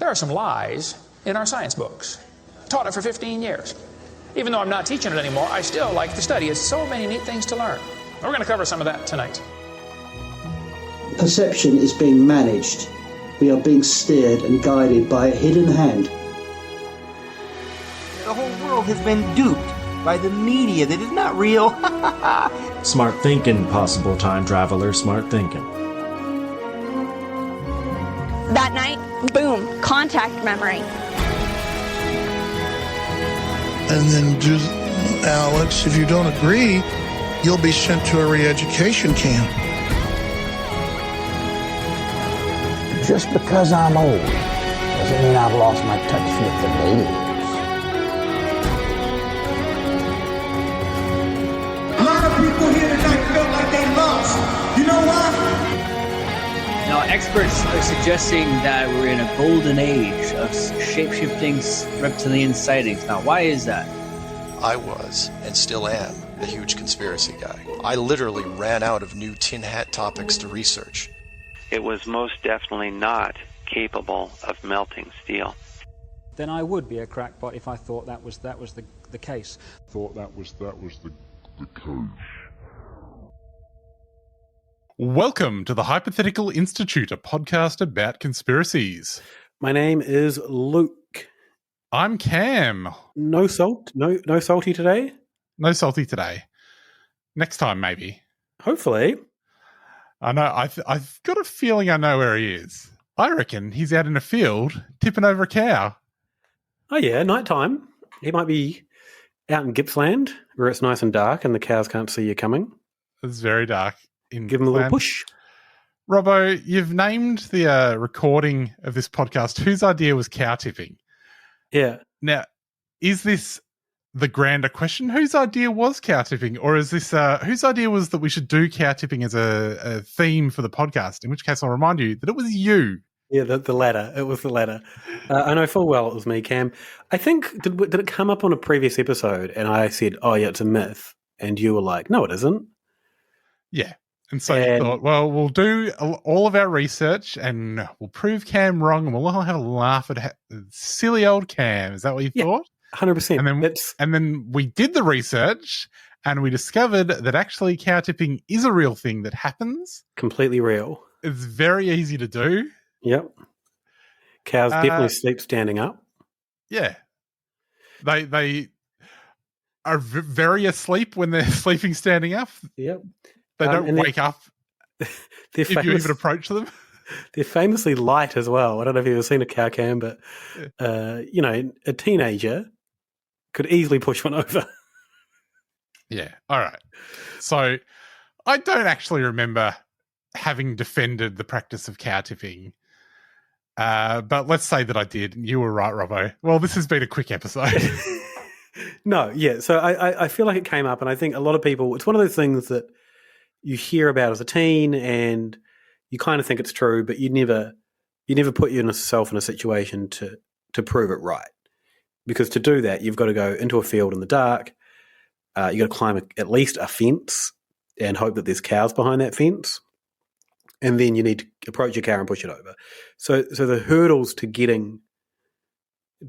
There are some lies in our science books. Taught it for 15 years. Even though I'm not teaching it anymore, I still like the study. It's so many neat things to learn. We're going to cover some of that tonight. Perception is being managed. We are being steered and guided by a hidden hand. The whole world has been duped by the media that is not real. Smart thinking, possible time traveler, smart thinking. That night, boom, contact memory. And then, Alex, if you don't agree, you'll be sent to a re-education camp. Just because I'm old doesn't mean I've lost my touch with the ladies. A lot of people here tonight felt like they lost. You know why? Now, experts are suggesting that we're in a golden age of shape-shifting reptilian sightings. Now, why is that? I was, and still am, a huge conspiracy guy. I literally ran out of new tin hat topics to research. It was most definitely not capable of melting steel. Then I would be a crackpot if I thought that was the case. Thought that was the case. Welcome to the Hypothetical Institute, a podcast about conspiracies. My name is Luke. I'm Cam. No salt? No salty today? No salty today. Next time, maybe. Hopefully. I know. I've got a feeling I know where he is. I reckon he's out in a field tipping over a cow. Oh, yeah, nighttime. He might be out in Gippsland where it's nice and dark and the cows can't see you coming. It's very dark. Give him a little push. Robbo, you've named the recording of this podcast. Whose idea was cow tipping? Yeah. Now, is this the grander question? Whose idea was cow tipping? Or is this whose idea was that we should do cow tipping as a theme for the podcast? In which case, I'll remind you that it was you. Yeah, the latter. It was the latter. I know full well it was me, Cam. I think, did it come up on a previous episode and I said, oh, yeah, it's a myth. And you were like, no, it isn't. Yeah. And so you thought, well, we'll do all of our research and we'll prove Cam wrong and we'll all have a laugh at silly old Cam. Is that what you thought? 100%. And then we did the research and we discovered that actually cow tipping is a real thing that happens. Completely real. It's very easy to do. Yep. Cows definitely sleep standing up. Yeah. They are very asleep when they're sleeping standing up. Yep. They don't wake up if you even approach them. They're famously light as well. I don't know if you've ever seen a cow cam, but, a teenager could easily push one over. Yeah. All right. So I don't actually remember having defended the practice of cow tipping. But let's say that I did. You were right, Robbo. Well, this has been a quick episode. No, yeah. So I feel like it came up, and I think a lot of people, it's one of those things that you hear about as a teen and you kind of think it's true, but you never put yourself in a situation to prove it right. Because to do that, you've got to go into a field in the dark. You've got to climb at least a fence and hope that there's cows behind that fence. And then you need to approach your cow and push it over. So the hurdles to getting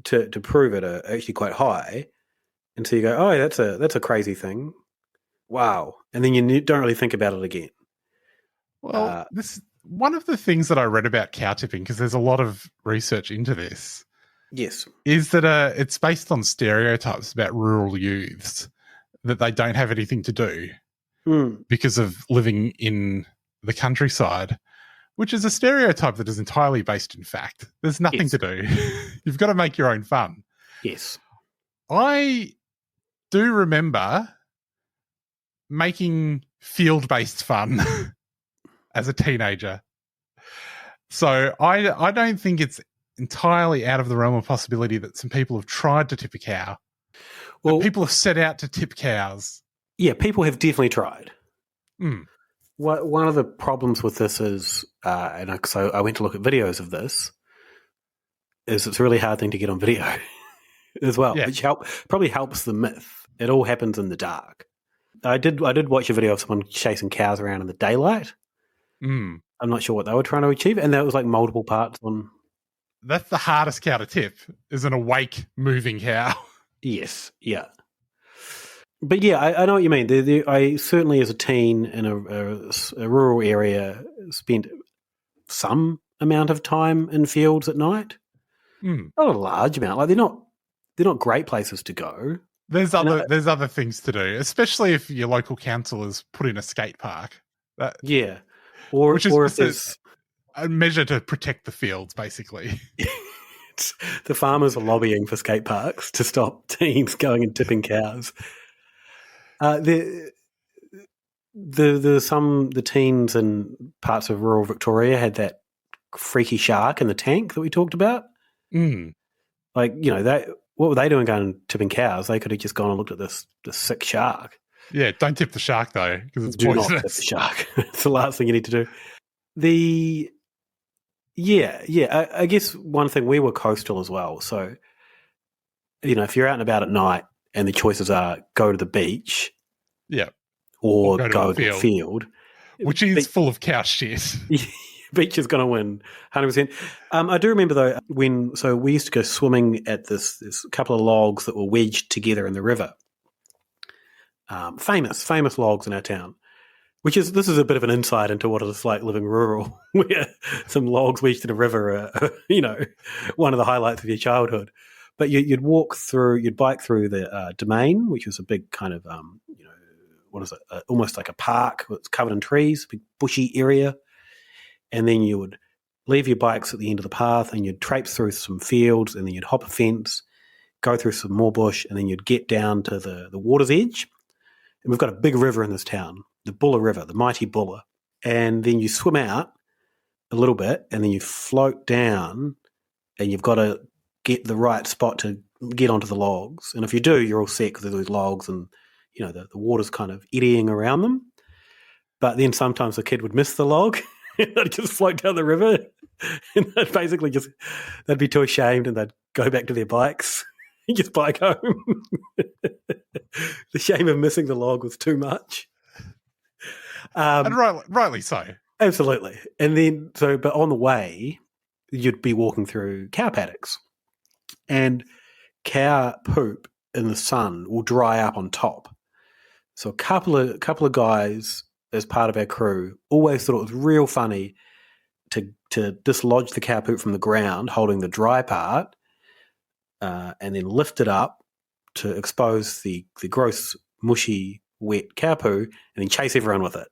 to prove it are actually quite high. And so you go, oh, that's a crazy thing. Wow. And then you don't really think about it again. Well, this one of the things that I read about cow tipping, because there's a lot of research into this. Yes. Is that it's based on stereotypes about rural youths, that they don't have anything to do because of living in the countryside, which is a stereotype that is entirely based in fact. There's nothing to do. You've got to make your own fun. Yes. I do remember making field-based fun as a teenager. So I don't think it's entirely out of the realm of possibility that some people have tried to tip a cow. Well, people have set out to tip cows. Yeah, people have definitely tried. Mm. One of the problems with this is, so I went to look at videos of this, is it's a really hard thing to get on video as well, which probably helps the myth. It all happens in the dark. I did watch a video of someone chasing cows around in the daylight. Mm. I'm not sure what they were trying to achieve, and that was like multiple parts on That's the hardest cow to tip, is an awake, moving cow. Yes, yeah. But yeah, I know what you mean. I certainly, as a teen in a rural area, spent some amount of time in fields at night. Mm. Not a large amount. Like they're not great places to go. There's other things to do, especially if your local council has put in a skate park. Or if there's a measure to protect the fields, basically. The farmers are lobbying for skate parks to stop teens going and tipping cows. The teens in parts of rural Victoria had that freaky shark in the tank that we talked about. Mm. Like, what were they doing going and tipping cows? They could have just gone and looked at this sick shark. Yeah, don't tip the shark though, because it's Do poisonous. not tip the shark. It's the last thing you need to do. I guess one thing, we were coastal as well. So, if you're out and about at night and the choices are go to the beach, or go to the field, which is full of cow shit. Beach is going to win 100%. I do remember though we used to go swimming at this couple of logs that were wedged together in the river. Famous logs in our town. This is a bit of an insight into what it's like living rural, where some logs wedged in a river are, one of the highlights of your childhood. But you'd bike through the domain, which was a big kind of, what is it? Almost like a park. It's covered in trees, big bushy area. And then you would leave your bikes at the end of the path and you'd traipse through some fields and then you'd hop a fence, go through some more bush, and then you'd get down to the water's edge. And we've got a big river in this town, the Buller River, the mighty Buller. And then you swim out a little bit and then you float down and you've got to get the right spot to get onto the logs. And if you do, you're all set because there's those logs and, the water's kind of eddying around them. But then sometimes the kid would miss the log and they'd just float down the river and they'd be too ashamed and they'd go back to their bikes and just bike home. The shame of missing the log was too much. And rightly so. Absolutely. And then, but on the way, you'd be walking through cow paddocks, and cow poop in the sun will dry up on top. So a couple of guys, as part of our crew, always thought it was real funny to dislodge the cow poop from the ground, holding the dry part, and then lift it up to expose the gross, mushy, wet cow poo, and then chase everyone with it.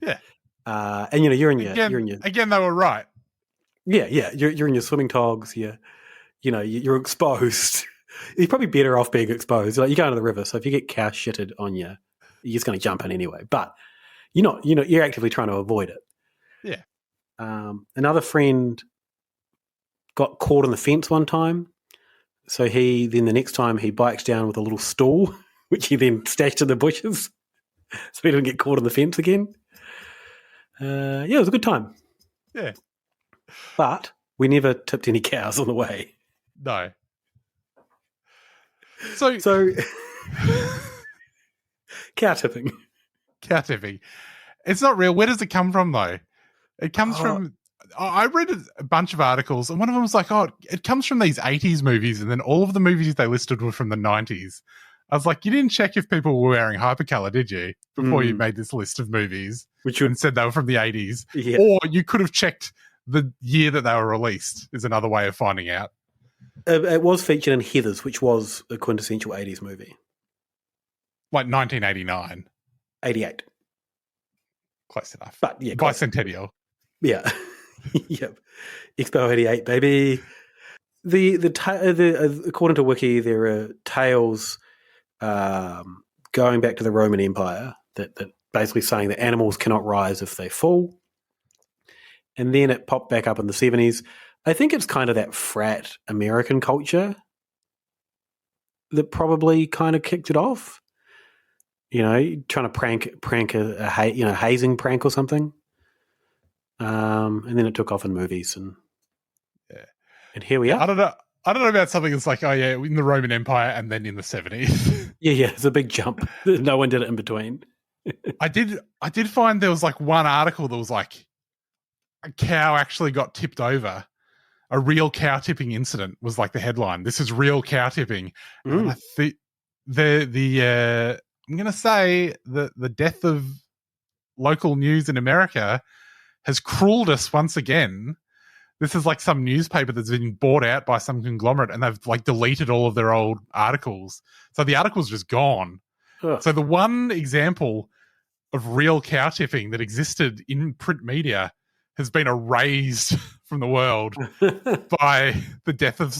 Yeah. And you're in your again, they were right. Yeah. You're in your swimming togs. You're exposed. You're probably better off being exposed. Like, you go into the river, so if you get cow shitted on you, you're just going to jump in anyway. But you're actively trying to avoid it. Yeah. Another friend got caught on the fence one time, so the next time he bikes down with a little stool, which he then stashed in the bushes, so he didn't get caught on the fence again. It was a good time. Yeah. But we never tipped any cows on the way. No. So cow tipping. Cow tipping. It's not real. Where does it come from, though? It comes from... I read a bunch of articles, and one of them was like, it comes from these 80s movies, and then all of the movies they listed were from the 90s. I was like, you didn't check if people were wearing hypercolor, did you, before you made this list of movies, and said they were from the 80s? Yeah. Or you could have checked the year that they were released, is another way of finding out. It was featured in Heathers, which was a quintessential 80s movie. Like 1989. 88. Close enough. But yeah. Bicentennial. Yeah. Yep. Expo 88, baby. According to Wiki, there are tales going back to the Roman Empire that basically saying that animals cannot rise if they fall. And then it popped back up in the 70s. I think it's kind of that frat American culture that probably kind of kicked it off. Trying to prank a hazing prank or something. And then it took off in movies, and here we are. I don't know about something that's like, in the Roman Empire and then in the 70s. Yeah, it's a big jump. No one did it in between. I did find there was like one article that was like a cow actually got tipped over a real cow tipping incident was like the headline. This is real cow tipping. And I think I'm going to say that the death of local news in America has crueled us once again. This is like some newspaper that's been bought out by some conglomerate and they've like deleted all of their old articles. So the article's just gone. Ugh. So the one example of real cow tipping that existed in print media has been erased from the world by the death of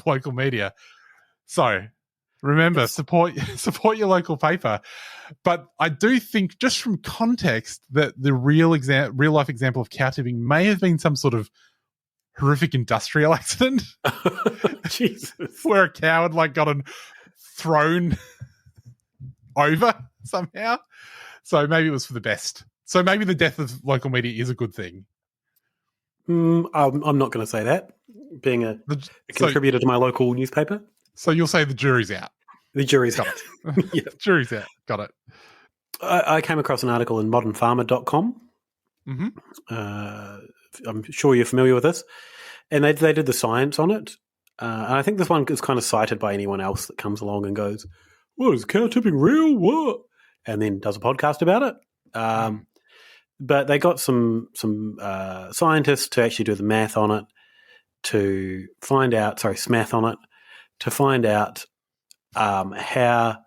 local media. So remember, support your local paper. But I do think, just from context, that the real life example of cow tipping may have been some sort of horrific industrial accident. Jesus. Where a cow had like gotten thrown over somehow. So maybe it was for the best. So maybe the death of local media is a good thing. I'm not going to say that, being a contributor to my local newspaper. So you'll say the jury's out. The jury's out. Yeah. Jury's out. Got it. I came across an article in modernfarmer.com. Mm-hmm. I'm sure you're familiar with this. And they did the science on it. And I think this one is kind of cited by anyone else that comes along and goes, "What, is cow tipping real? What?" And then does a podcast about it. But they got some scientists to actually do the math on it to find out, smath on it, to find out how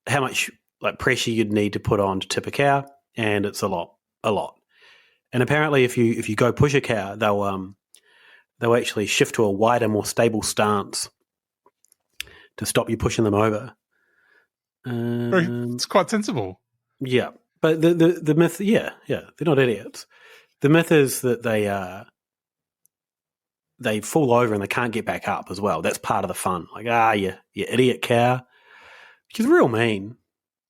much like pressure you'd need to put on to tip a cow, and it's a lot. And apparently, if you go push a cow, they'll actually shift to a wider, more stable stance to stop you pushing them over. It's quite sensible. Yeah, but the myth, yeah, they're not idiots. The myth is that they fall over and they can't get back up as well. That's part of the fun. Like, you idiot cow, which is real mean.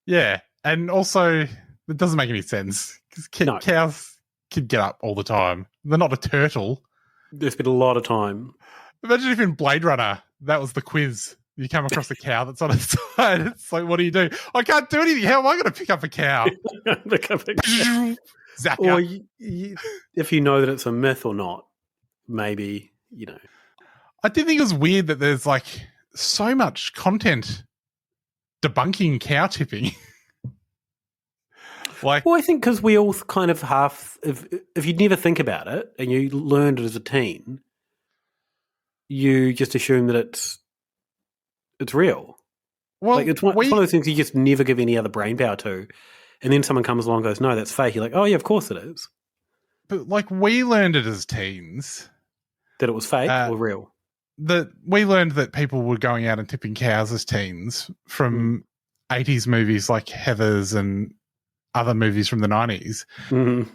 Yeah, and also it doesn't make any sense because cows can get up all the time. They're not a turtle. They spend a lot of time. Imagine if in Blade Runner that was the quiz. You come across a cow that's on its side. It's like, what do you do? I can't do anything. How am I going to pick up a cow? Zap or you. If you know that it's a myth or not, maybe, I did think it was weird that there's like so much content debunking cow tipping. Well, I think because we all kind of if you'd never think about it and you learned it as a teen, you just assume that it's real. Well, like it's one of those things you just never give any other brain power to, and then someone comes along and goes, "No, that's fake." You're like, "Oh yeah, of course it is." But like we learned it as teens that it was fake or real. That we learned that people were going out and tipping cows as teens from 80s movies like Heathers and other movies from the 90s. Mm-hmm.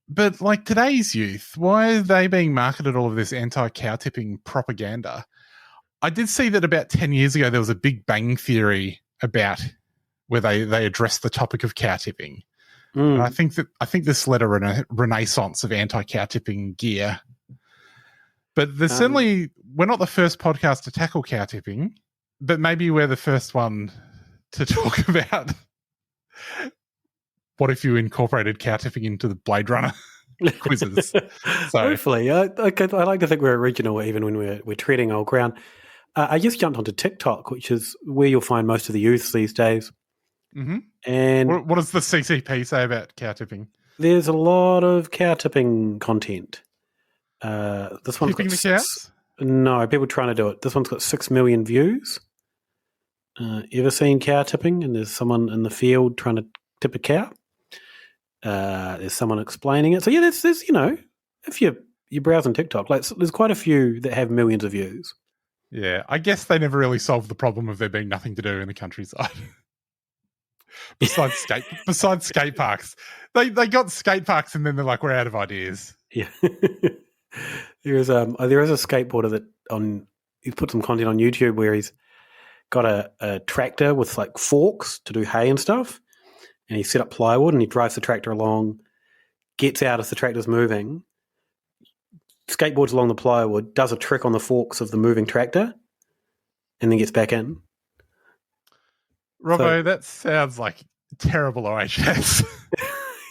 But like today's youth, why are they being marketed all of this anti-cow tipping propaganda? I did see that about 10 years ago there was a Big Bang Theory about where they addressed the topic of cow tipping. And I think this led a renaissance of anti-cow tipping gear. But there's certainly, we're not the first podcast to tackle cow tipping, but maybe we're the first one to talk about what if you incorporated cow tipping into the Blade Runner quizzes. So hopefully, I like to think we're original even when we're treading old ground. I just jumped onto TikTok, which is where you'll find most of the youths these days. Mm-hmm. And what does the CCP say about cow tipping? There's a lot of cow tipping content. This one's tipping got the cows? No, people trying to do it. This one's got 6 million views. Ever seen cow tipping? And there's someone in the field trying to tip a cow. There's someone explaining it. So yeah, there's if you're browsing TikTok, like there's quite a few that have millions of views. Yeah, I guess they never really solved the problem of there being nothing to do in the countryside. besides skate parks. They got skate parks and then they're like, we're out of ideas. Yeah. there is a skateboarder he's put some content on YouTube where he's got a tractor with like forks to do hay and stuff. And he set up plywood and he drives the tractor along, gets out as the tractor's moving, skateboards along the plywood, does a trick on the forks of the moving tractor, and then gets back in. Robbo, that sounds like terrible OHS.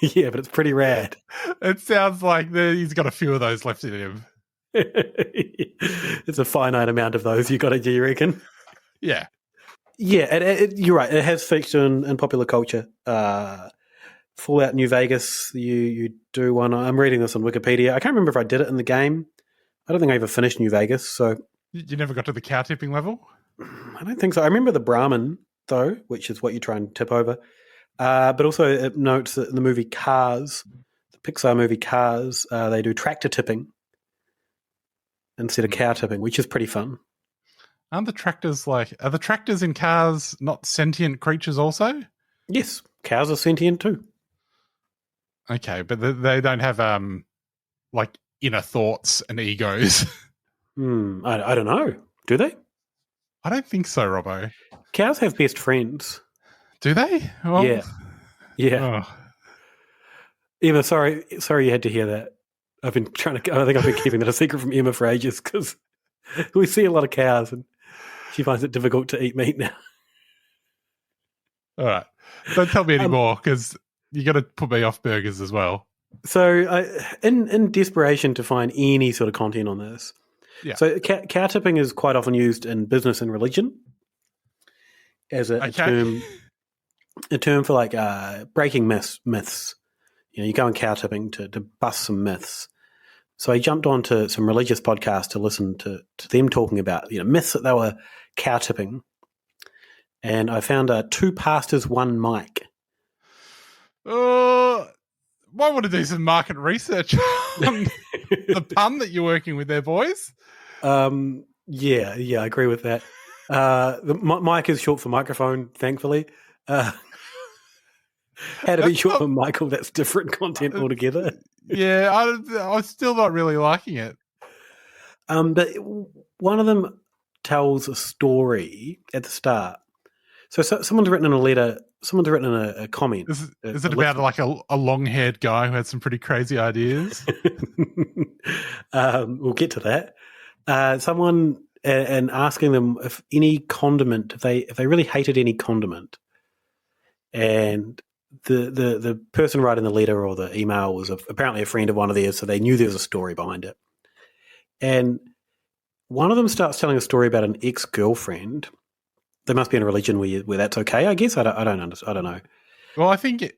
Yeah, but it's pretty rad. It sounds like he's got a few of those left in him. It's a finite amount of those you got to do, you reckon? Yeah. Yeah, you're right. It has featured in popular culture. Fallout New Vegas, you do one. I'm reading this on Wikipedia. I can't remember if I did it in the game. I don't think I ever finished New Vegas, so... You never got to the cow tipping level? I don't think so. I remember the Brahmin, though, which is what you try and tip over. But also it notes that in the movie Cars, the Pixar movie Cars, they do tractor tipping instead of cow tipping, which is pretty fun. Aren't the tractors are the tractors in Cars not sentient creatures also? Yes, cows are sentient too. Okay, but they don't have like inner thoughts and egos. I don't know. Do they? I don't think so, Robbo. Cows have best friends. Do they? Well, yeah. Oh. Emma, sorry you had to hear that. I think I've been keeping that a secret from Emma for ages because we see a lot of cows and she finds it difficult to eat meat now. All right. Don't tell me anymore because you got to put me off burgers as well. So in desperation to find any sort of content on this, so cow tipping is quite often used in business and religion as a term for like breaking myths. You know, you go on cow tipping to bust some myths. So I jumped onto some religious podcasts to listen to them talking about myths that they were cow tipping, and I found 2 pastors, 1 mic. Might want to do some market research on the pun that you're working with there, boys. Yeah, I agree with that. The mic is short for microphone, thankfully. Had to be short for Michael, that's different content altogether. Yeah, I'm still not really liking it. But one of them tells a story at the start. So someone's written in a letter, someone's written in a comment. Is it about like a long-haired guy who had some pretty crazy ideas? We'll get to that. Someone and asking them if any condiment, if they really hated any condiment, and the person writing the letter or the email was apparently a friend of one of theirs, so they knew there was a story behind it. And one of them starts telling a story about an ex-girlfriend. They must be in a religion where that's okay, I guess. I don't know. Well, I think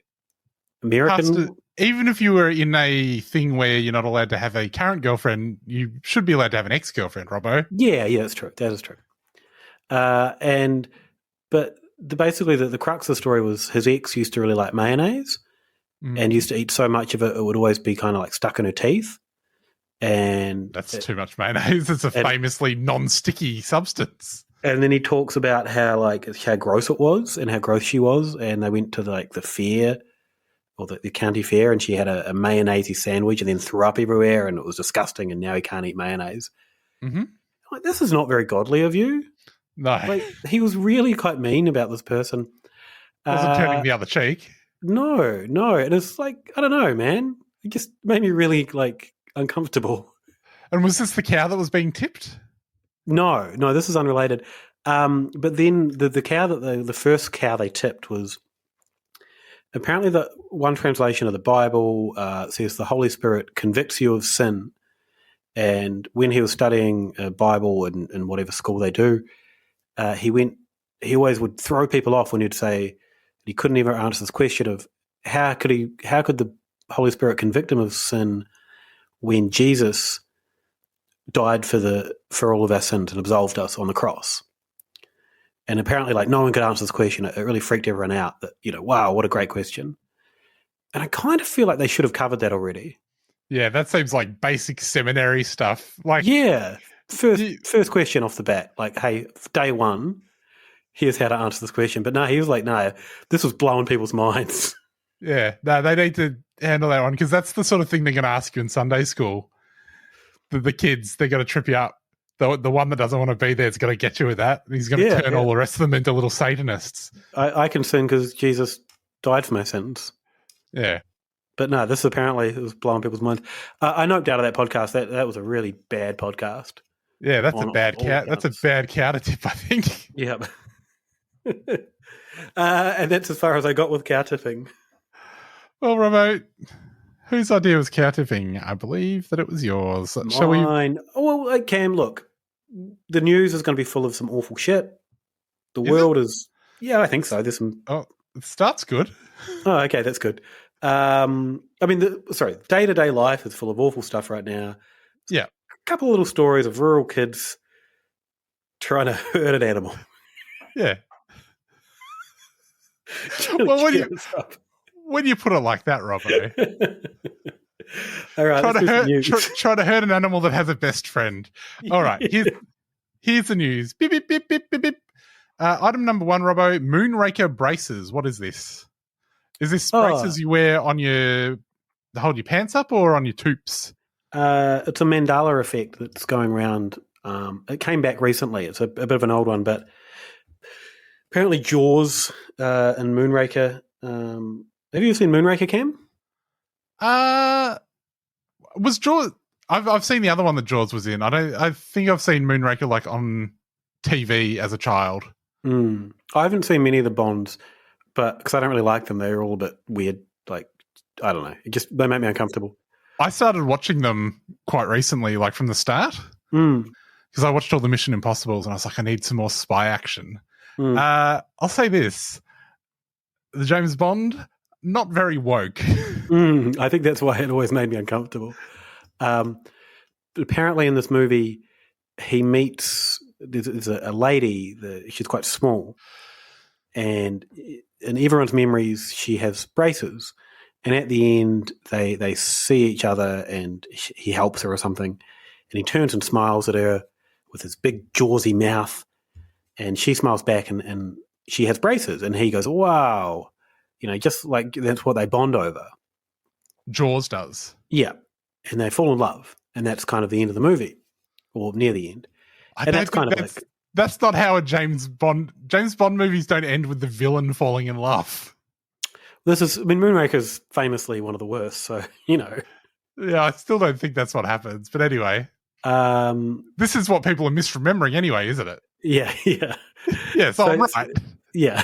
American. Even if you were in a thing where you're not allowed to have a current girlfriend, you should be allowed to have an ex-girlfriend, Robbo. Yeah, that's true. That is true. But basically the crux of the story was his ex used to really like mayonnaise and used to eat so much of it, it would always be kind of like stuck in her teeth. And that's too much mayonnaise. It's a famously non-sticky substance. And then he talks about how gross it was and how gross she was. And they went to the fair or the county fair, and she had a mayonnaise sandwich and then threw up everywhere, and it was disgusting. And now he can't eat mayonnaise. Mm-hmm. Like, this is not very godly of you. No, he was really quite mean about this person. Wasn't turning the other cheek. No, and it's like, I don't know, man. It just made me really uncomfortable. And was this the cow that was being tipped? No, this is unrelated. But then the cow that the first cow they tipped was apparently the one translation of the Bible says the Holy Spirit convicts you of sin. And when he was studying Bible in whatever school they do, he always would throw people off when he'd say he couldn't ever answer this question of how could the Holy Spirit convict him of sin when Jesus died for all of our sins and absolved us on the cross. And apparently no one could answer this question. It really freaked everyone out that, wow, what a great question. And I kind of feel like they should have covered that already. Yeah, that seems like basic seminary stuff. First question off the bat, hey, day one, here's how to answer this question. But no, he was no, this was blowing people's minds. Yeah, no, they need to handle that one because that's the sort of thing they're going to ask you in Sunday school. The kids, they're going to trip you up. The one that doesn't want to be there is going to get you with that. He's going to turn all the rest of them into little Satanists. I can sin because Jesus died for my sins. Yeah. But no, this apparently it was blowing people's minds. I noped out of that podcast. That was a really bad podcast. Yeah, that's a bad cow. That's a bad cow to tip, I think. Yeah. And that's as far as I got with cow tipping. Well, Robbo, Whose idea was cowtipping? I believe that it was yours. Shall we? Mine. Oh, well, Cam, look, the news is going to be full of some awful shit. The world is. Yeah, I think so. There's some. Oh, it starts good. Oh, okay, that's good. I mean, day-to-day life is full of awful stuff right now. Yeah. A couple of little stories of rural kids trying to hurt an animal. Yeah. Well, when you put it like that, Robbo. All right, try to hurt an animal that has a best friend. All right, here's the news. Beep, beep, beep, beep, beep, beep. Item number 1, Robbo, Moonraker braces. What is this? Is this braces you wear on to hold your pants up or on your toops? It's a Mandela effect that's going around. It came back recently. It's a bit of an old one, but apparently Jaws and Moonraker. Have you seen Moonraker, Cam? Was Jaws? I've seen the other one that Jaws was in. I think I've seen Moonraker like on TV as a child. I haven't seen many of the Bonds, but because I don't really like them, they're all a bit weird. Like, I don't know, they make me uncomfortable. I started watching them quite recently, like from the start, because I watched all the Mission Impossibles, and I was like, I need some more spy action. I'll say this: the James Bond, not very woke. I think that's why it always made me uncomfortable. Apparently, in this movie, he meets there's a lady. She's quite small, and in everyone's memories, she has braces. And at the end, they see each other, and he helps her or something. And he turns and smiles at her with his big jawsy mouth, and she smiles back, and she has braces. And he goes, "Wow." Just like that's what they bond over. Jaws does. Yeah. And they fall in love. And that's kind of the end of the movie, or near the end. That's not how a James Bond movies don't end with the villain falling in love. Moonraker's famously one of the worst, so, Yeah, I still don't think that's what happens. But anyway. This is what people are misremembering anyway, isn't it? Yeah, yeah. Yeah, so I'm right. Yeah.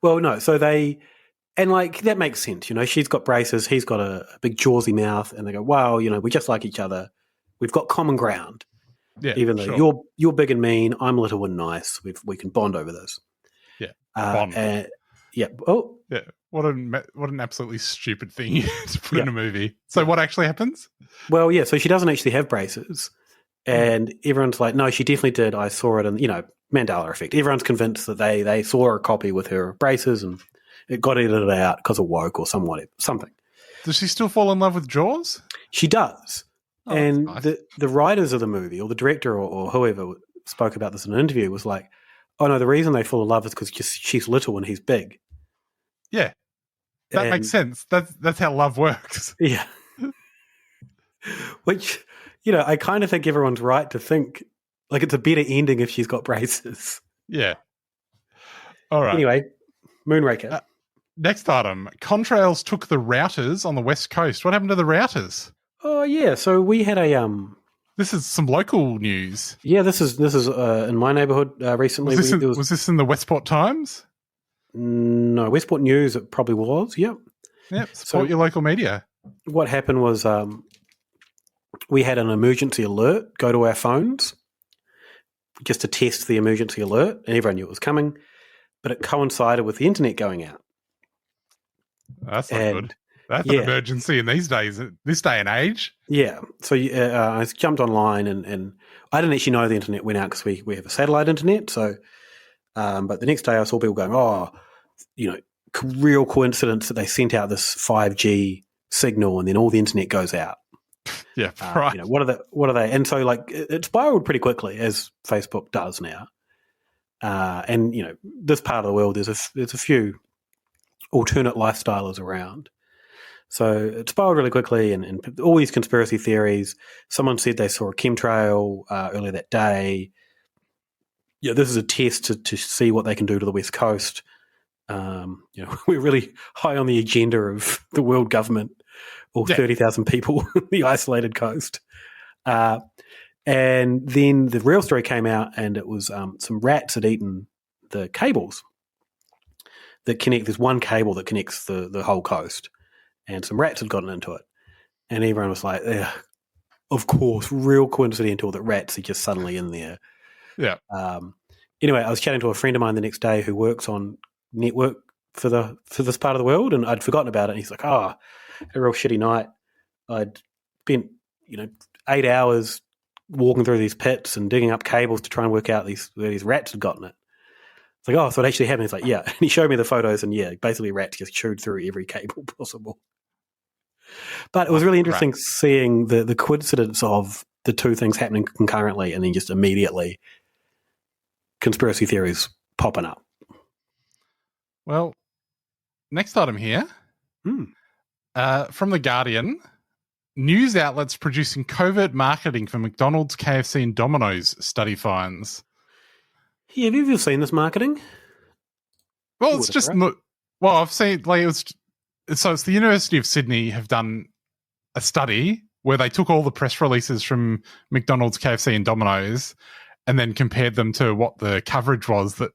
Well, no, so that makes sense. She's got braces, he's got a big jawsy mouth, and they go, wow, we just like each other. We've got common ground. Yeah, even though you're big and mean, I'm little and nice. We can bond over this. Yeah, bond. Yeah. Oh, yeah. What an absolutely stupid thing to put in a movie. So what actually happens? Well, yeah. So she doesn't actually have braces, and everyone's like, "No, she definitely did. I saw it." And Mandela effect. Everyone's convinced that they saw a copy with her braces, and it got edited out because of woke or something. Does she still fall in love with Jaws? She does. Oh, and nice. the writers of the movie, or the director, or whoever spoke about this in an interview, was like, "Oh no, the reason they fall in love is because she's little and he's big." Yeah, that makes sense. That's how love works. Yeah. Which, I kind of think everyone's right to think like it's a better ending if she's got braces. Yeah. All right. Anyway, Moonraker. Next item: Contrails took the routers on the West Coast. What happened to the routers? Oh yeah, so we had a This is some local news. Yeah, this is in my neighbourhood recently. Was this in the Westport Times? No, Westport News. It probably was. Yep. Yep. Support your local media. What happened was we had an emergency alert go to our phones just to test the emergency alert, and everyone knew it was coming, but it coincided with the internet going out. That's not good. That's an emergency in this day and age. Yeah. So I jumped online, and I didn't actually know the internet went out because we have a satellite internet. So, but the next day I saw people going, real coincidence that they sent out this 5G signal, and then all the internet goes out. Yeah, right. What are they? And so it spiraled pretty quickly, as Facebook does now. And this part of the world, there's a few alternate lifestylers around. So it spiraled really quickly, and all these conspiracy theories. Someone said they saw a chemtrail earlier that day. Yeah, this is a test to see what they can do to the West Coast. We're really high on the agenda of the world government, or 30,000 people on the isolated coast. And then the real story came out, and it was some rats had eaten the cables that connect. There's one cable that connects the whole coast. and some rats had gotten into it. And everyone was like, yeah, of course, real coincidental that rats are just suddenly in there. Yeah. Anyway, I was chatting to a friend of mine the next day who works on network for this part of the world, and I'd forgotten about it. And he's like, a real shitty night. I'd spent 8 hours walking through these pits and digging up cables to try and work out where these rats had gotten it. It's like, so it actually happened. He's like, yeah. And he showed me the photos, and yeah, basically rats just chewed through every cable possible. But it was really interesting seeing the coincidence of the two things happening concurrently, and then just immediately conspiracy theories popping up. Well, next item here from The Guardian. News outlets producing covert marketing for McDonald's, KFC, and Domino's study finds. Yeah, have you ever seen this marketing? Well, it's just not. Well, I've seen it's the University of Sydney have done a study where they took all the press releases from McDonald's, KFC, and Domino's, and then compared them to what the coverage was that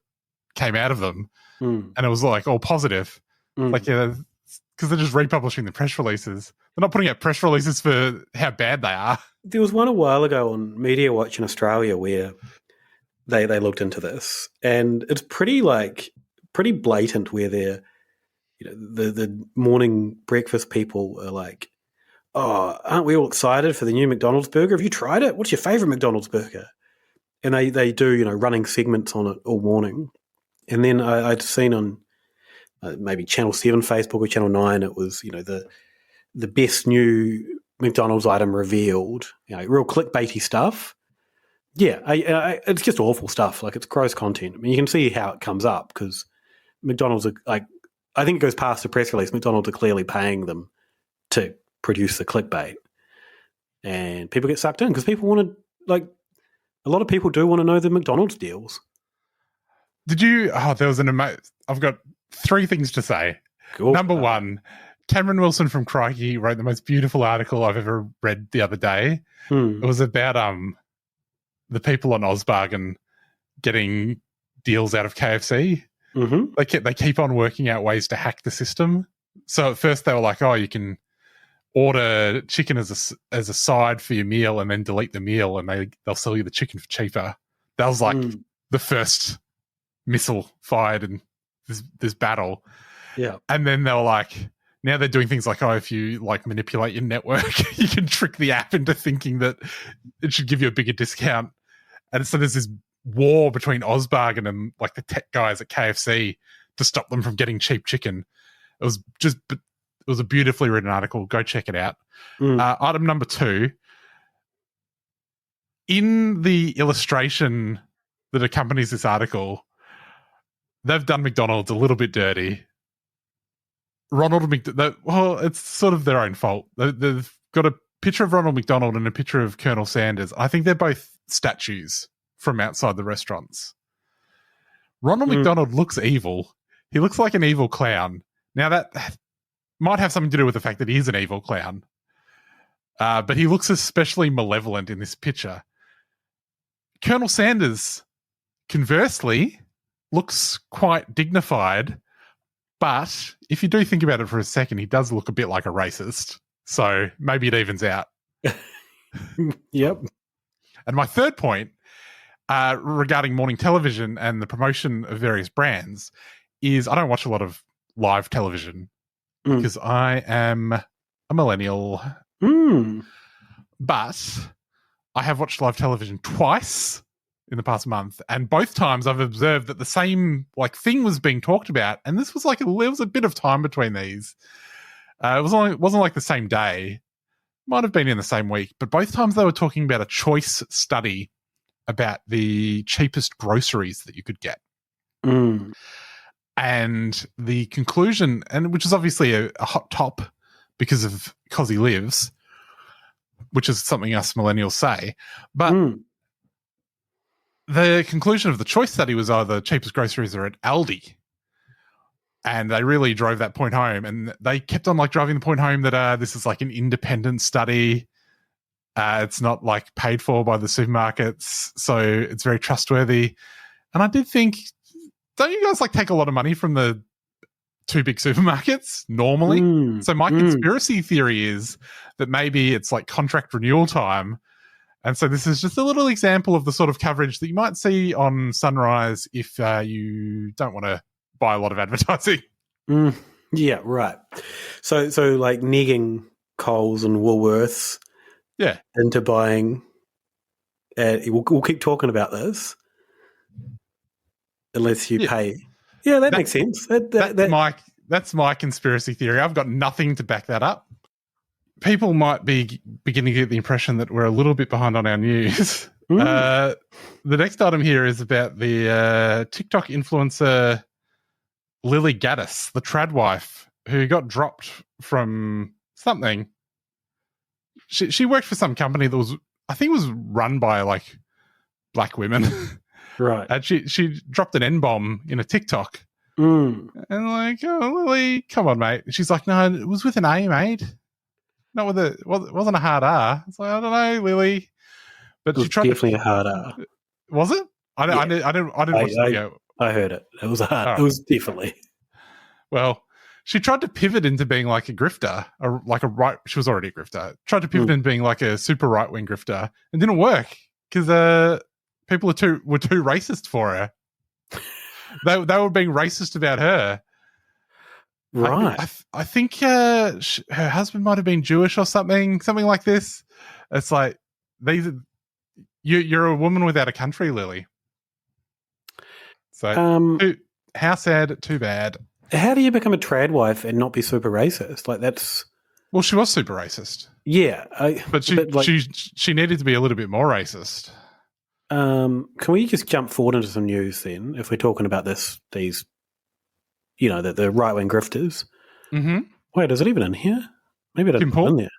came out of them, and it was like all positive, because they're just republishing the press releases. They're not putting out press releases for how bad they are. There was one a while ago on Media Watch in Australia where they looked into this, and it's pretty blatant where they're, the morning breakfast people are like, oh, aren't we all excited for the new McDonald's burger? Have you tried it? What's your favourite McDonald's burger? And they do, running segments on it all morning. And then I'd seen on maybe Channel 7 Facebook or Channel 9, it was, the best new McDonald's item revealed, real clickbaity stuff. Yeah, it's just awful stuff. Like, it's gross content. I mean, you can see how it comes up because McDonald's are I think it goes past the press release. McDonald's are clearly paying them to produce the clickbait, and people get sucked in because people want to, a lot of people do want to know the McDonald's deals. Did you? There was I've got 3 things to say. Cool. Number 1, Cameron Wilson from Crikey wrote the most beautiful article I've ever read the other day. It was about the people on Ozbargain getting deals out of KFC. Mm-hmm. They keep on working out ways to hack the system. So at first they were like, you can order chicken as a side for your meal and then delete the meal and they'll sell you the chicken for cheaper. That was like the first missile fired in this battle. Yeah. And then they were like, now they're doing things like, if you manipulate your network, you can trick the app into thinking that it should give you a bigger discount. And so there's this war between Ozbargain and the tech guys at KFC to stop them from getting cheap chicken. It was a beautifully written article. Go check it out. Item number 2. In the illustration that accompanies this article, they've done McDonald's a little bit dirty. Ronald McDonald, it's sort of their own fault. They've got a picture of Ronald McDonald and a picture of Colonel Sanders. I think they're both statues from outside the restaurants. Ronald McDonald looks evil. He looks like an evil clown. Now, that might have something to do with the fact that he is an evil clown. But he looks especially malevolent in this picture. Colonel Sanders, conversely, looks quite dignified. But if you do think about it for a second, he does look a bit like a racist. So maybe it evens out. Yep. And my third point regarding morning television and the promotion of various brands is I don't watch a lot of live television because I am a millennial. But I have watched live television twice in the past month, and both times I've observed that the same thing was being talked about, and this was there was a bit of time between these. It wasn't like the same day. Might have been in the same week, but both times they were talking about a choice study about the cheapest groceries that you could get. And the conclusion, and which is obviously a hot top because of Cosy Lives, which is something us millennials say, but the conclusion of the choice study was the cheapest groceries are at Aldi. And they really drove that point home. And they kept on driving the point home that this is an independent study. It's not paid for by the supermarkets. So it's very trustworthy. And I did think, don't you guys take a lot of money from the two big supermarkets normally. So my conspiracy theory is that maybe it's like contract renewal time. And so this is just a little example of the sort of coverage that you might see on Sunrise if you don't want to buy a lot of advertising. Yeah, right. So like negging Coles and Woolworths into buying. We'll keep talking about this unless you pay. Yeah, that makes sense. That's my conspiracy theory. I've got nothing to back that up. People might be beginning to get the impression that we're a little bit behind on our news. The next item here is about the TikTok influencer Lily Gaddis, the trad wife, who got dropped from something. She worked for some company that was, I think, was run by like black women, right? And she dropped an N-bomb in a TikTok, and like, oh Lily, come on, mate. And she's like, no, it was with an A, mate. Not with it wasn't a hard R. It's like, I don't know, Lily, but she tried definitely a hard R. Was it? I didn't watch the video. I heard it. It was hard. Oh. It was definitely. Well, she tried to pivot into being like a grifter, she was already a grifter. Tried to pivot into being like a super right wing grifter, and didn't work because people were too racist for her. they were being racist about her. Right. I think her husband might have been Jewish or something like this. It's like you're a woman without a country, Lily. So how sad, too bad. How do you become a trad wife and not be super racist? Like that's. Well, she was super racist. Yeah, but she needed to be a little bit more racist. Can we just jump forward into some news then? If we're talking about these. The right-wing grifters. Mm-hmm. Wait, is it even in here? Maybe I didn't put it in there.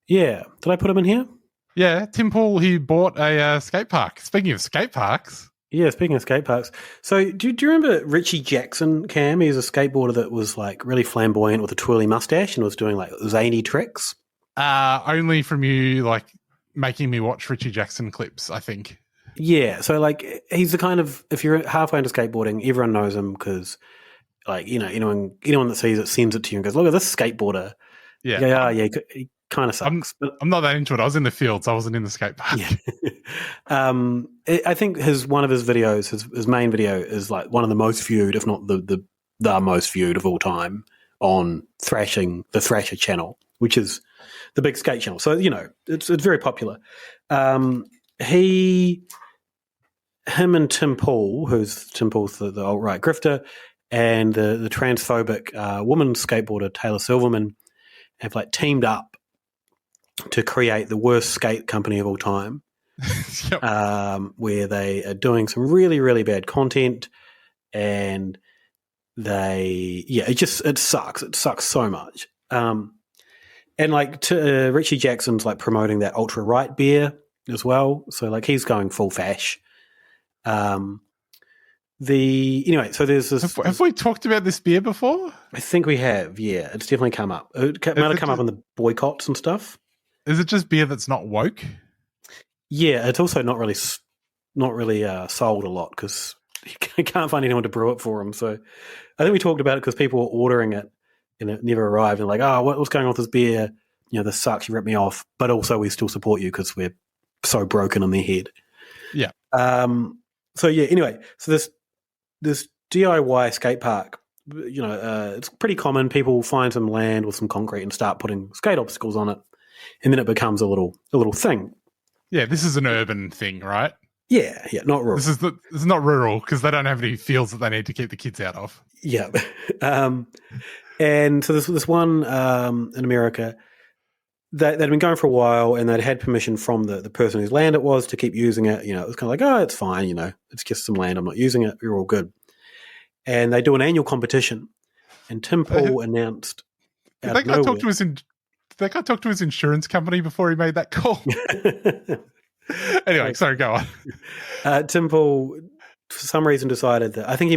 Yeah. Did I put him in here? Yeah. Tim Pool, he bought a skate park. Speaking of skate parks. Yeah, speaking of skate parks. So do you remember Richie Jackson, Cam? He was a skateboarder that was like really flamboyant with a twirly mustache and was doing like zany tricks. Only from you like making me watch Richie Jackson clips, I think. Yeah. So like he's the kind of, if you're halfway into skateboarding, everyone knows him because like, anyone that sees it sends it to you and goes, look at this skateboarder. Yeah. He kind of sucks. I'm not that into it. I was in the fields. I wasn't in the skate park. Yeah. I think one of his videos, his main video is like one of the most viewed, if not the most viewed of all time on the Thrasher channel, which is the big skate channel. So, it's very popular. Him and Tim Pool's the alt-right grifter, and the transphobic woman skateboarder Taylor Silverman have like teamed up to create the worst skate company of all time, where they are doing some really, really bad content, and it sucks. It sucks so much. And like Richie Jackson's like promoting that ultra right beer as well, so like he's going full fash. So there's this. Have we talked about this beer before? I think we have. Yeah, it's definitely come up. It might have come up in the boycotts and stuff. Is it just beer that's not woke? Yeah, it's also not really sold a lot because you can't find anyone to brew it for them. So I think we talked about it because people were ordering it and it never arrived. And like, oh, what's going on with this beer? This sucks. You ripped me off. But also, we still support you because we're so broken in their head. Yeah. So yeah. Anyway, so this DIY skate park, it's pretty common. People find some land with some concrete and start putting skate obstacles on it, and then it becomes a little thing. Yeah, this is an urban thing, right? Yeah, not rural. This is not rural because they don't have any fields that they need to keep the kids out of. Yeah, and so this one in America, they'd been going for a while, and they'd had permission from the person whose land it was to keep using it. It was kind of like, oh, it's fine. It's just some land. I'm not using it. We're all good. And they do an annual competition, and Tim Pool announced. Did that guy talk to his insurance company before he made that call? Anyway, sorry, go on. Tim Pool, for some reason, decided that I think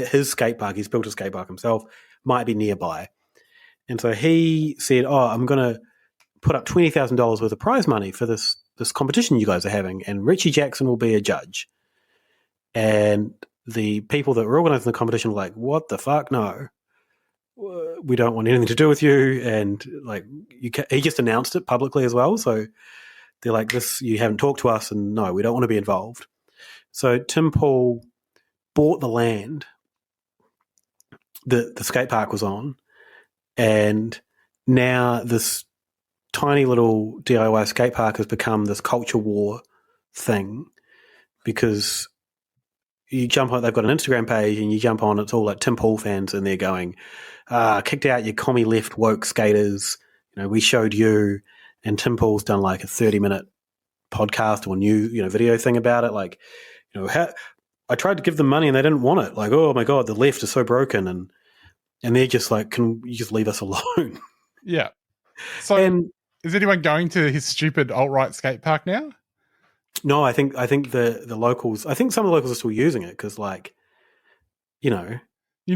his skate park, he's built a skate park himself, might be nearby. And so he said, oh, I'm going to put up $20,000 worth of prize money for this competition you guys are having, and Richie Jackson will be a judge. And the people that were organising the competition were like, what the fuck? No. we don't want anything to do with you, and like he just announced it publicly as well. So they're like, this, you haven't talked to us, and no, we don't want to be involved. So Tim Pool bought the land that the skate park was on, and now this tiny little DIY skate park has become this culture war thing, because you jump on, they've got an Instagram page, and you jump on, it's all like Tim Pool fans, and they're going, kicked out your commie left woke skaters. We showed you, and Tim Pool's done like a 30-minute podcast or new, video thing about it. Like, I tried to give them money and they didn't want it. Like, oh my God, the left is so broken. And they're just like, can you just leave us alone? Yeah. So is anyone going to his stupid alt-right skate park now? No, I think the locals, I think some of the locals are still using it because, like, you can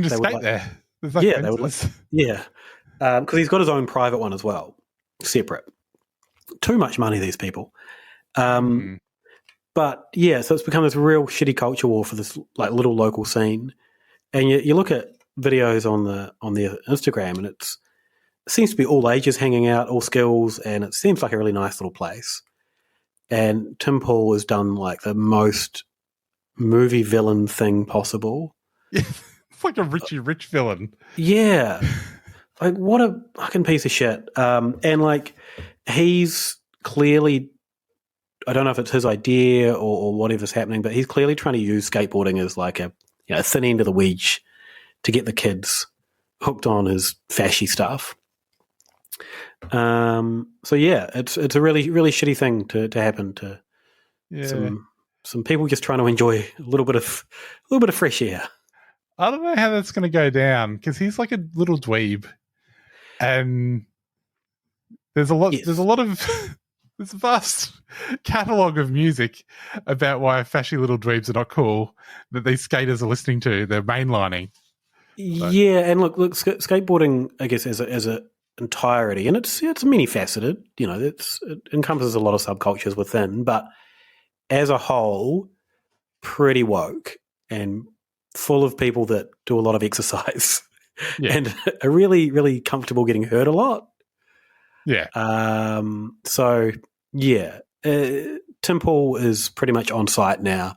just skate there. There's no yeah, fences. because he's got his own private one as well, separate. Too much money, these people. But yeah, so it's become this real shitty culture war for this like little local scene. And you look at videos on their Instagram, and it seems to be all ages hanging out, all skills, and it seems like a really nice little place. And Tim Pool has done like the most movie villain thing possible. Yeah, it's like a Richie Rich villain. Yeah. Like, what a fucking piece of shit. And like, he's clearly, I don't know if it's his idea or whatever's happening, but he's clearly trying to use skateboarding as like a thin end of the wedge to get the kids hooked on his fashy stuff. So yeah, it's a really, really shitty thing to happen to some people just trying to enjoy a little bit of fresh air. I don't know how that's going to go down because he's like a little dweeb, and there's a lot. Yes. There's a vast catalogue of music about why fashy little dweebs are not cool that these skaters are listening to. They're mainlining. So. Yeah, and look, skateboarding, I guess, as a entirety, and it's many faceted. It encompasses a lot of subcultures within, but as a whole, pretty woke and full of people that do a lot of exercise and are really, really comfortable getting hurt a lot. Yeah. So yeah, Tim Pool is pretty much on site now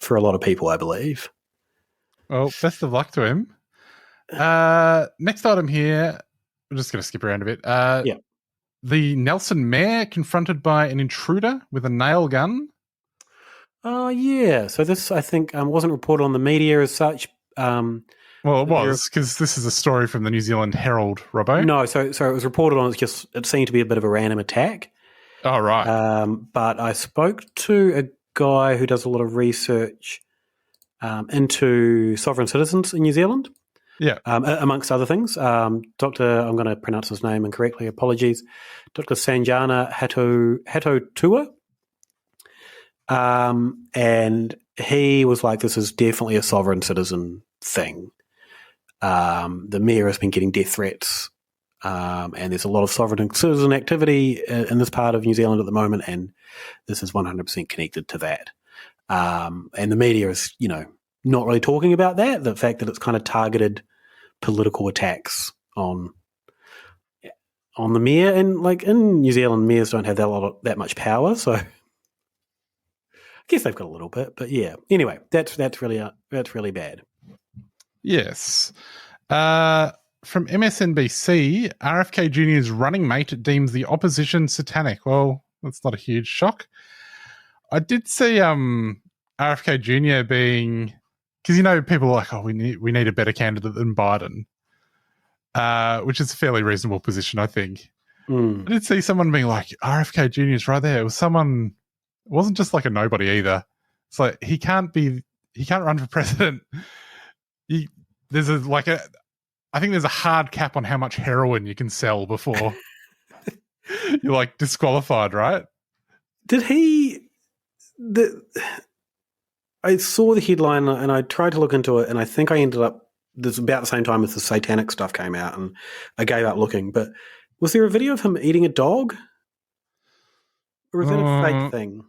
for a lot of people, I believe. Well, best of luck to him. Next item here, I'm just going to skip around a bit. The Nelson mayor confronted by an intruder with a nail gun. Oh, yeah. So this, I think, wasn't reported on the media as such. Well, it was, because this is a story from the New Zealand Herald, Robbo. No, so it was reported on, it seemed to be a bit of a random attack. Oh, right. But I spoke to a guy who does a lot of research into sovereign citizens in New Zealand. Yeah. Amongst other things. Dr. I'm going to pronounce his name incorrectly, apologies. Dr. Sanjana Hatotua. And he was like, this is definitely a sovereign citizen thing. The mayor has been getting death threats, and there's a lot of sovereign citizen activity in this part of New Zealand at the moment, and this is 100% connected to that. And the media is, not really talking about that, the fact that it's kind of targeted political attacks on the mayor. And like in New Zealand, mayors don't have that much power, so I guess they've got a little bit, but yeah. Anyway, that's really bad. Yes. From MSNBC, RFK Jr.'s running mate deems the opposition satanic. Well, that's not a huge shock. I did see RFK Jr. being, because people are like, oh, we need a better candidate than Biden, which is a fairly reasonable position, I think. I did see someone being like, RFK Jr. is right there. It was someone. It wasn't just like a nobody either. It's like he can't run for president. I think there's a hard cap on how much heroin you can sell before you're like disqualified, right? Did he? I saw the headline and I tried to look into it, and I think I ended up. This about the same time as the satanic stuff came out, and I gave up looking. But was there a video of him eating a dog, or is that a fake thing?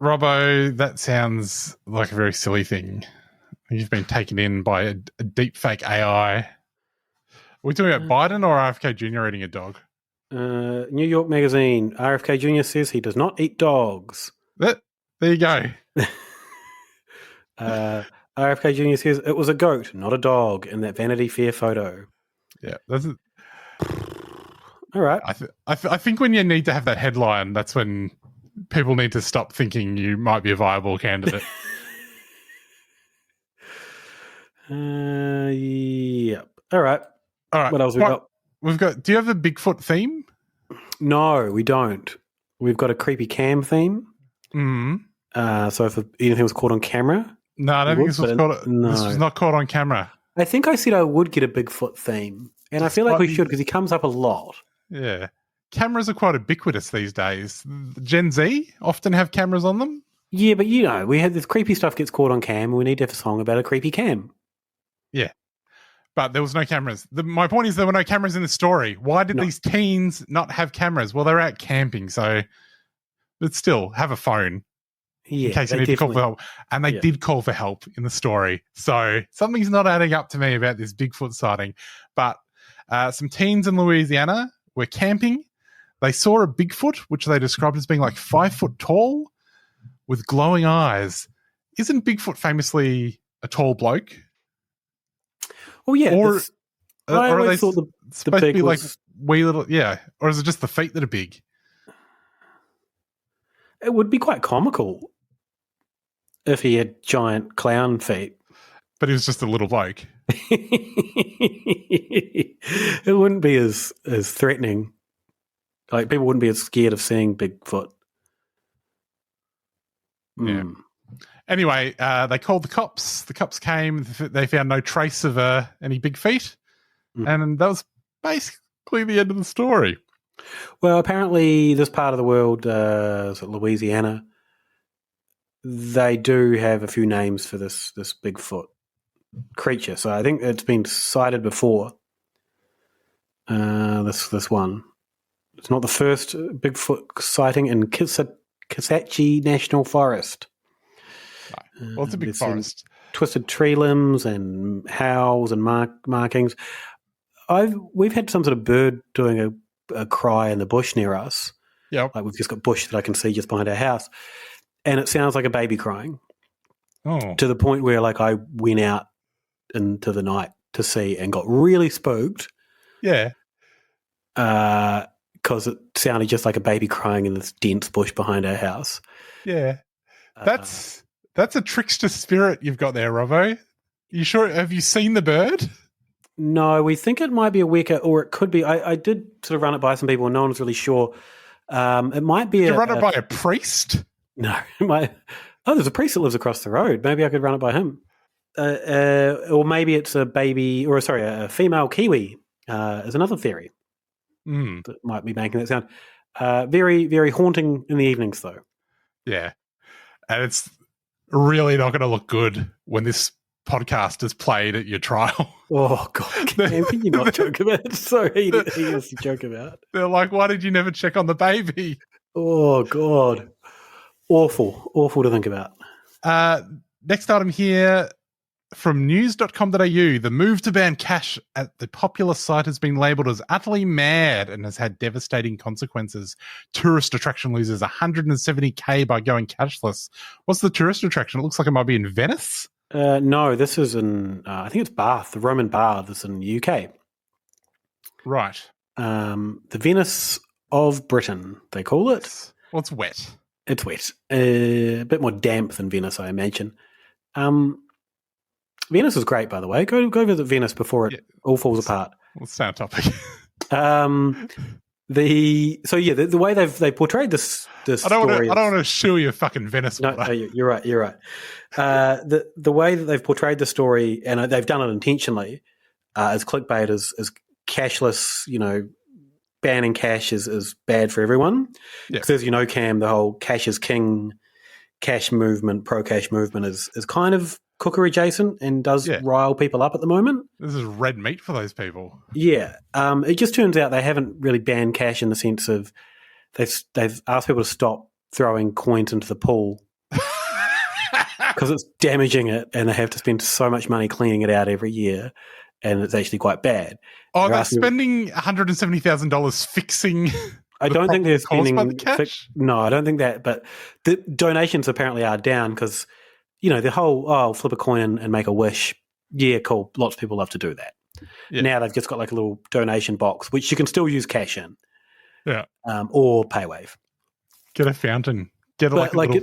Robbo, that sounds like a very silly thing. You've been taken in by a deep fake AI. We're talking about Biden or RFK Jr. eating a dog? New York Magazine. RFK Jr. says he does not eat dogs. There you go. RFK Jr. says it was a goat, not a dog, in that Vanity Fair photo. Yeah, that's it. All right. I think when you need to have that headline, that's when people need to stop thinking you might be a viable candidate. Yep. All right. What else we got? We've got. Do you have a Bigfoot theme? No, we don't. We've got a creepy cam theme. So if anything was caught on camera, no, I don't think this was caught. No. This was not caught on camera. I think I said I would get a Bigfoot theme, and I feel like we should because he comes up a lot. Yeah, cameras are quite ubiquitous these days. Gen Z often have cameras on them. Yeah, but we had this creepy stuff gets caught on cam, and we need to have a song about a creepy cam. Yeah, but there was no cameras. My point is there were no cameras in the story. Why did these teens not have cameras? Well, they're out camping, but still have a phone. Yeah, in case you need to call for help. And they did call for help in the story. So something's not adding up to me about this Bigfoot sighting. But some teens in Louisiana were camping. They saw a Bigfoot, which they described as being like 5 foot tall with glowing eyes. Isn't Bigfoot famously a tall bloke? Oh, yeah. Or are they thought the supposed to be like was... wee little... Yeah. Or is it just the feet that are big? It would be quite comical if he had giant clown feet. But he was just a little bloke. It wouldn't be as threatening. Like, people wouldn't be as scared of seeing Bigfoot. Yeah. Anyway, they called the cops. The cops came. They found no trace of any big feet. And that was basically the end of the story. Well, apparently this part of the world, Louisiana, they do have a few names for this Bigfoot creature. So I think it's been cited before. This one. It's not the first Bigfoot sighting in Kisatchie National Forest. Well, it's a big forest. Twisted tree limbs and howls and markings. We've had some sort of bird doing a cry in the bush near us. Yeah, like we've just got bush that I can see just behind our house, and it sounds like a baby crying. Oh, to the point where like I went out into the night to see and got really spooked. Yeah, because it sounded just like a baby crying in this dense bush behind our house. Yeah, that's a trickster spirit you've got there, Robbo. You sure? Have you seen the bird? No, we think it might be a weka, or it could be. I did sort of run it by some people, and no one's really sure. It might be. Did you run it by a priest? No, there's a priest that lives across the road. Maybe I could run it by him. Or maybe it's a female kiwi. Is another theory that might be making that sound. Very, very haunting in the evenings, though. Yeah, and it's really not going to look good when this podcast is played at your trial. Oh God! Can you not joke about it? It's so heinous to joke about. They're like, "Why did you never check on the baby?" Oh God! Awful to think about. Next item here from news.com.au. The move to ban cash at the popular site has been labelled as utterly mad and has had devastating consequences. Tourist attraction loses 170k by going cashless. What's the tourist attraction? It looks like it might be in Venice. No, this is in, I think it's Bath, the Roman Baths in the UK. Right. The Venice of Britain, they call it. Well, it's wet. It's wet. A bit more damp than Venice, I imagine. Venice is great, by the way. Go visit Venice before it all falls apart. Let's stay on topic. The way they portrayed this I don't want to shoo your fucking Venice. No, you're right. The way that they've portrayed the story, and they've done it intentionally, as clickbait, is cashless. Banning cash is bad for everyone. Because as you know, Cam, the whole cash is king, cash movement, pro cash movement is kind of cooker adjacent and does rile people up at the moment. This is red meat for those people. Yeah. It just turns out they haven't really banned cash in the sense of they've asked people to stop throwing coins into the pool because it's damaging it and they have to spend so much money cleaning it out every year. and it's actually quite bad. Oh, they're spending $170,000 fixing. I don't think they're caused spending. by the cash? No, I don't think that. But the donations apparently are down because, the whole flip a coin and make a wish. Yeah, cool. Lots of people love to do that. Yeah. Now they've just got like a little donation box, which you can still use cash in. Yeah. Or PayWave. Get a fountain. Get a little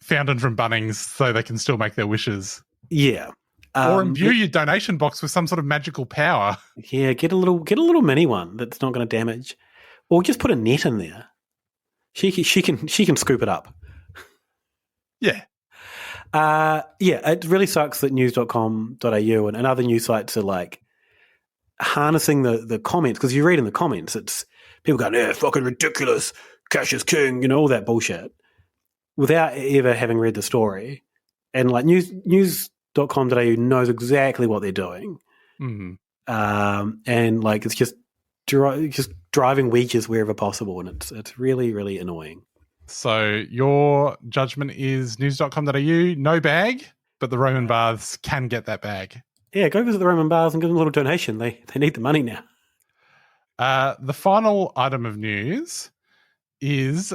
fountain from Bunnings so they can still make their wishes. Yeah. Or imbue your donation box with some sort of magical power. Yeah, get a little mini one that's not going to damage. Or just put a net in there. She can scoop it up. Yeah. It really sucks that news.com.au and other news sites are like harnessing the comments, because you read in the comments, it's people going, yeah, fucking ridiculous, cash is king, all that bullshit, without ever having read the story. And like news.com.au knows exactly what they're doing. Mm-hmm. And like it's just driving wedges wherever possible, and it's really, really annoying. So your judgment is news.com.au, no bag, but the Roman Baths can get that bag. Yeah, go visit the Roman Baths and give them a little donation. They need the money now. The final item of news is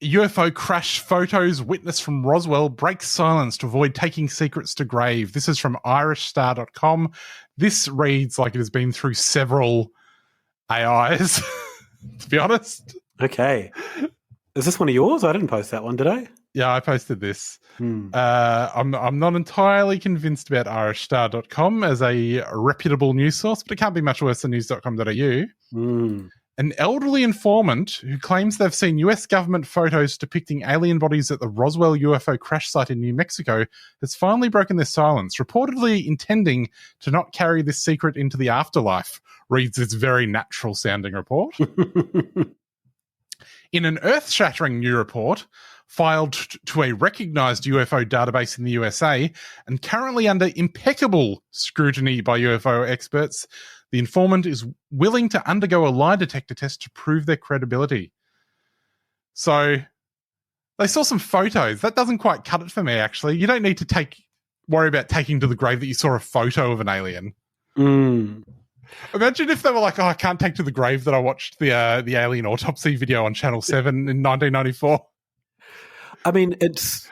UFO crash photos witness from Roswell breaks silence to avoid taking secrets to grave. This is from irishstar.com. This reads like it has been through several AIs, to be honest. Okay. Is this one of yours? I didn't post that one, did I? Yeah, I posted this. I'm not entirely convinced about irishstar.com as a reputable news source, but it can't be much worse than news.com.au. An elderly informant who claims they've seen US government photos depicting alien bodies at the Roswell UFO crash site in New Mexico has finally broken their silence, reportedly intending to not carry this secret into the afterlife, reads this very natural-sounding report. In an earth-shattering new report filed to a recognized UFO database in the USA and currently under impeccable scrutiny by UFO experts, the informant is willing to undergo a lie detector test to prove their credibility. So they saw some photos. That doesn't quite cut it for me, actually. You don't need to worry about taking to the grave that you saw a photo of an alien. Imagine if they were like, I can't take to the grave that I watched the alien autopsy video on Channel 7 in 1994. I mean, it's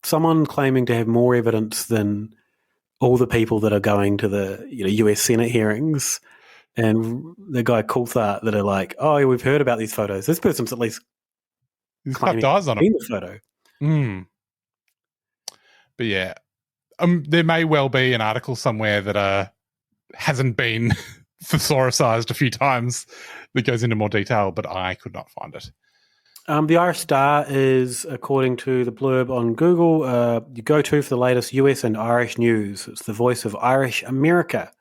someone claiming to have more evidence than all the people that are going to the US Senate hearings and the guy Coulthard that are like, oh, yeah, we've heard about these photos. This person's at least clapped eyes on the photo. But yeah, there may well be an article somewhere that hasn't been thesaurusized a few times that goes into more detail, but I could not find it. The Irish Star is, according to the blurb on Google, you go-to for the latest US and Irish news. It's the voice of Irish America.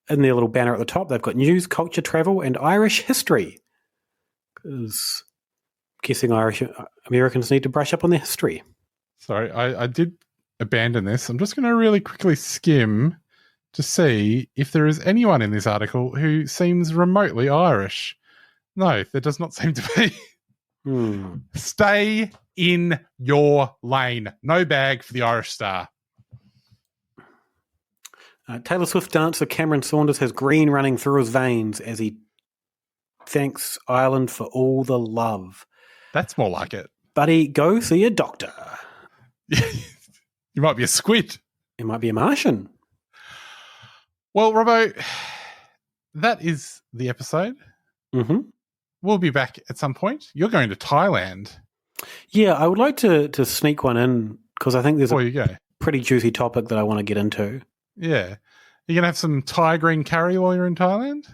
In their little banner at the top, they've got news, culture, travel, and Irish history. Because I'm guessing Irish Americans need to brush up on their history. Sorry, I did abandon this. I'm just going to really quickly skim to see if there is anyone in this article who seems remotely Irish. No, there does not seem to be. Stay in your lane. No bag for the Irish Star. Taylor Swift dancer Cameron Saunders has green running through his veins as he thanks Ireland for all the love. That's more like it. Buddy, go see a doctor. You might be a squid. You might be a Martian. Well, Robbo, that is the episode. We'll be back at some point. You're going to Thailand. Yeah, I would like to sneak one in because I think there's a pretty juicy topic that I want to get into. Yeah. You're going to have some Thai green curry while you're in Thailand?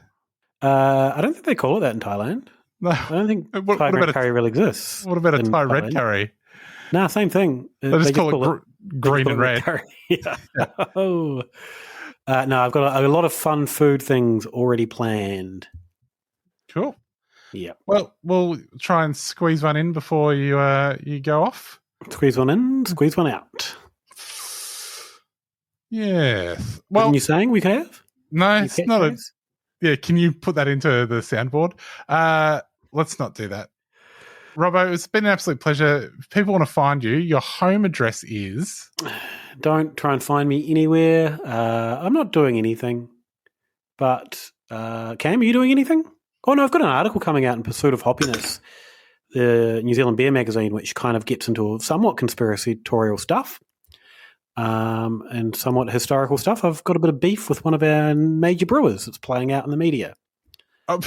I don't think they call it that in Thailand. No. I don't think Thai green curry really exists. What about a Thai red curry? No, same thing. They just call it green and red. Yeah. No, I've got a lot of fun food things already planned. Cool. Yeah. Well, we'll try and squeeze one in before you go off. Squeeze one in, squeeze one out. Yes. Well, what are you saying we can have? No, it's not a... Yeah, can you put that into the soundboard? Let's not do that. Robbo, it's been an absolute pleasure. If people want to find you, your home address is... Don't try and find me anywhere. I'm not doing anything. But, Cam, are you doing anything? Oh, no, I've got an article coming out in Pursuit of Hoppiness, the New Zealand Beer magazine, which kind of gets into somewhat conspiratorial stuff and somewhat historical stuff. I've got a bit of beef with one of our major brewers that's playing out in the media. Oh,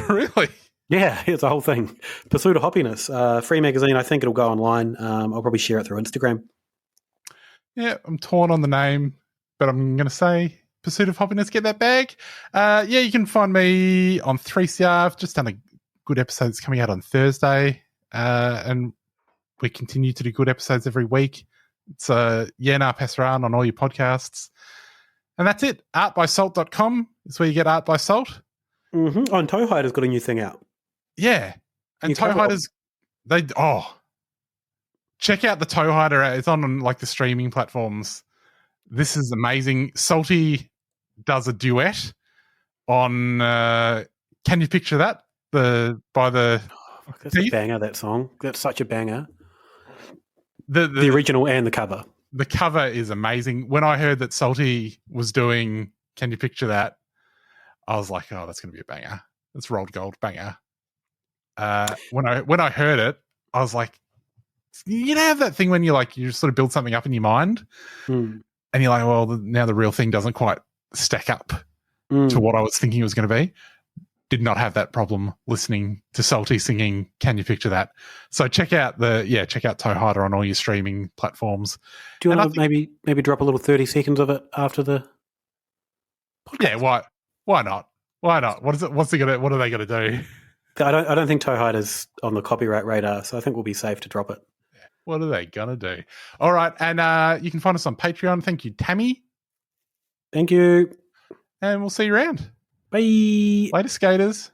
really? Yeah, it's a whole thing. Pursuit of Hoppiness, free magazine. I think it'll go online. I'll probably share it through Instagram. Yeah, I'm torn on the name, but I'm going to say Pursuit of Hoppiness. Get that bag. Yeah, you can find me on 3CR. I've just done a good episode that's coming out on Thursday, and we continue to do good episodes every week. It's Yena Passaran on all your podcasts. And that's it. Artbysalt.com is where you get Art by Salt. Mm-hmm. Oh, and Toehider's got a new thing out. Yeah. And Toehider's, check out the Toehider. It's on like the streaming platforms. This is amazing. Salty does a duet on Can You Picture That? That's a banger, that song. That's such a banger. The original and the cover. The cover is amazing. When I heard that Salty was doing Can You Picture That, I was like, oh, that's going to be a banger. It's rolled gold banger. When I heard it, I was like, you know, have that thing when you sort of build something up in your mind, and you're like, well, now the real thing doesn't quite stack up to what I was thinking it was going to be. Did not have that problem listening to Salty singing Can You Picture That? So check out Toehider on all your streaming platforms. Do you want to maybe drop a little 30 seconds of it after the podcast? Yeah, why not? Why not? What are they gonna do? I don't think Toehider's on the copyright radar, so I think we'll be safe to drop it. What are they gonna do? All right, and you can find us on Patreon. Thank you, Tammy. Thank you. And we'll see you around. Bye. Later, skaters.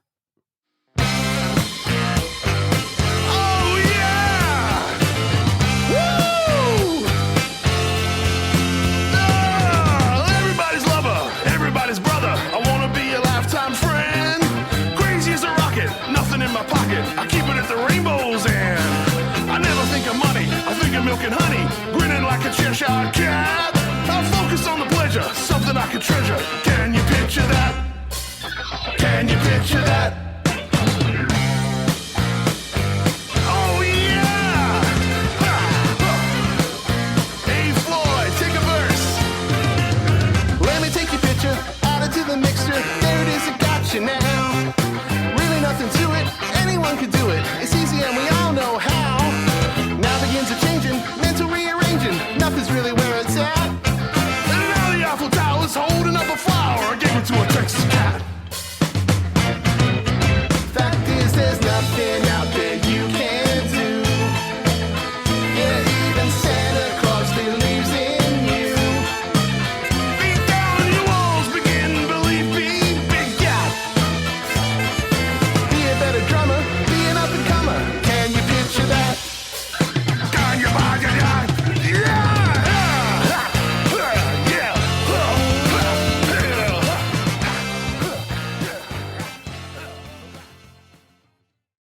Everybody's lover, everybody's brother. I want to be a lifetime friend. Crazy as a rocket, nothing in my pocket. I keep it at the rainbow's end. I never think of money, I think of milk and honey. Grinning like a Cheshire cat.